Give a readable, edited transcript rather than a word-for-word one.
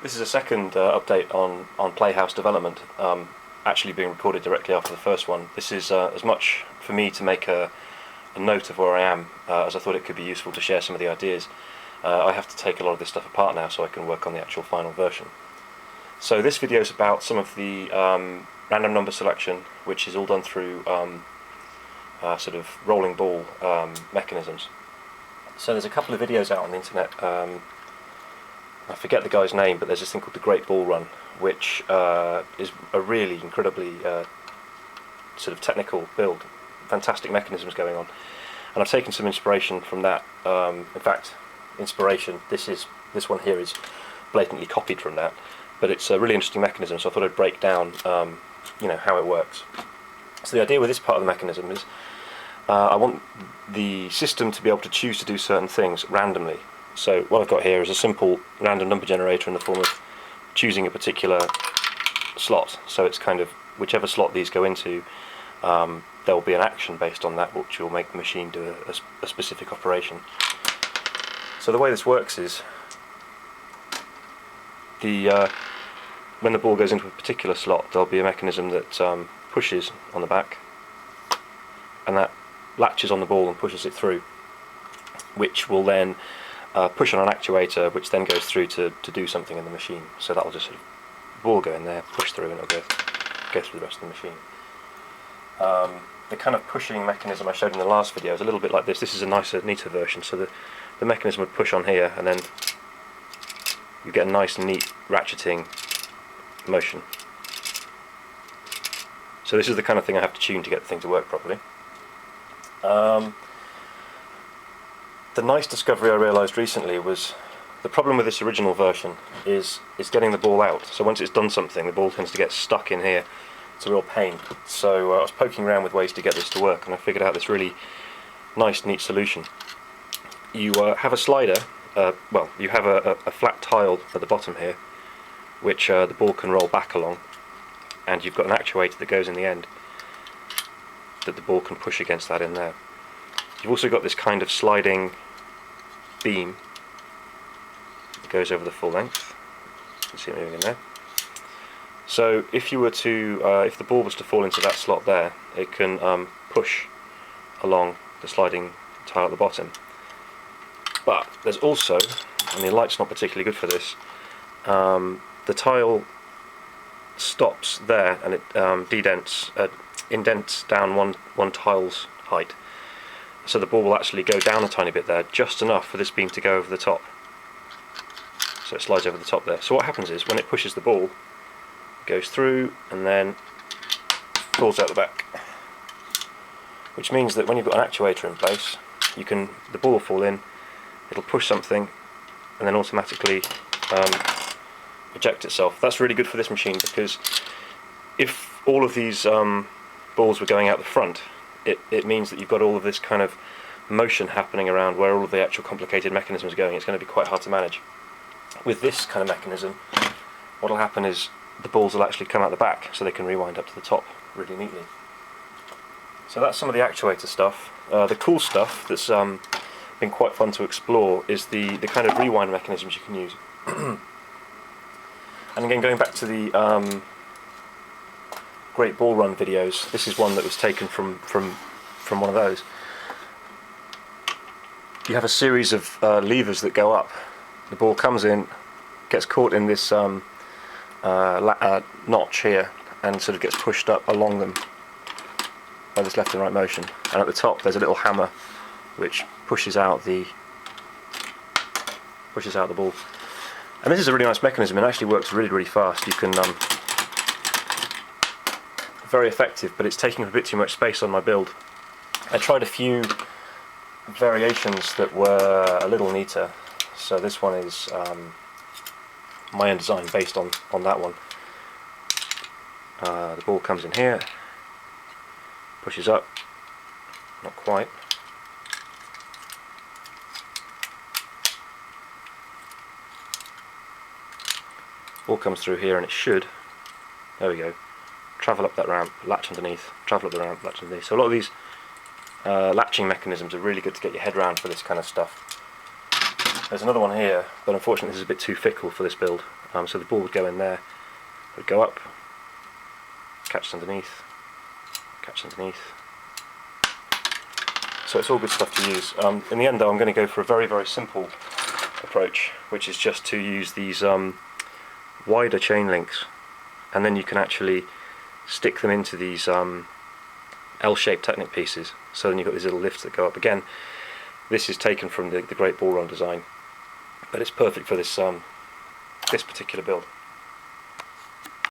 This is a second update on Playhouse development, actually being recorded directly after the first one. This is as much for me to make a note of where I am as I thought it could be useful to share some of the ideas. I have to take a lot of this stuff apart now so I can work on the actual final version. So this video is about some of the random number selection, which is all done through sort of rolling ball mechanisms. So there's a couple of videos out on the internet. I forget the guy's name, but there's this thing called the Great Ball Run, which is a really incredibly sort of technical build, fantastic mechanisms going on, and I've taken some inspiration from that. In fact, this one here is blatantly copied from that, but it's a really interesting mechanism, so I thought I'd break down how it works. So the idea with this part of the mechanism is I want the system to be able to choose to do certain things randomly. So what I've got here is a simple random number generator in the form of choosing a particular slot. So it's kind of whichever slot these go into, there will be an action based on that which will make the machine do a specific operation. So the way this works is when the ball goes into a particular slot, there'll be a mechanism that pushes on the back, and that latches on the ball and pushes it through, which will then push on an actuator, which then goes through to do something in the machine. So that'll just sort of ball go in there, push through, and it'll go through the rest of the machine. The kind of pushing mechanism I showed in the last video is a little bit like this. This is a nicer, neater version. So the mechanism would push on here, and then you get a nice, neat ratcheting motion. So this is the kind of thing I have to tune to get the thing to work properly. The nice discovery I realised recently was the problem with this original version is getting the ball out. So once it's done something, the ball tends to get stuck in here. It's a real pain. So I was poking around with ways to get this to work, and I figured out this really nice, neat solution. You have a slider, you have a flat tile at the bottom here, which the ball can roll back along, and you've got an actuator that goes in the end that the ball can push against that in there. You've also got this kind of sliding beam that goes over the full length. You can see it moving in there. So if you were to, if the ball was to fall into that slot there, it can push along the sliding tile at the bottom. But there's also, and the light's not particularly good for this, the tile stops there and it indents down one tile's height. So the ball will actually go down a tiny bit there, just enough for this beam to go over the top. So it slides over the top there. So what happens is, when it pushes the ball, it goes through and then falls out the back. Which means that when you've got an actuator in place, the ball will fall in, it'll push something, and then automatically eject itself. That's really good for this machine, because if all of these balls were going out the front, it means that you've got all of this kind of motion happening around where all of the actual complicated mechanisms are going. It's going to be quite hard to manage. With this kind of mechanism, what will happen is the balls will actually come out the back, so they can rewind up to the top really neatly. So that's some of the actuator stuff. The cool stuff that's been quite fun to explore is the kind of rewind mechanisms you can use. And again, going back to the Great Ball Run videos, this is one that was taken from one of those. You have a series of levers that go up. The ball comes in, gets caught in this notch here, and sort of gets pushed up along them by this left and right motion. And at the top there's a little hammer which pushes out the ball. And this is a really nice mechanism. It actually works really, really fast. You can very effective, but it's taking up a bit too much space on my build. I tried a few variations that were a little neater. So this one is my own design based on that one. The ball comes in here, pushes up, not quite. Ball comes through here, and it should, there we go, travel up that ramp, latch underneath, travel up the ramp, latch underneath. So a lot of these latching mechanisms are really good to get your head around for this kind of stuff. There's another one here, but unfortunately this is a bit too fickle for this build. So the ball would go in there, it would go up, catch underneath, catch underneath. So it's all good stuff to use. In the end though, I'm going to go for a very, very simple approach, which is just to use these wider chain links, and then you can actually stick them into these L-shaped Technic pieces. So then you've got these little lifts that go up. Again, this is taken from the Great Ball Run design, but it's perfect for this this particular build.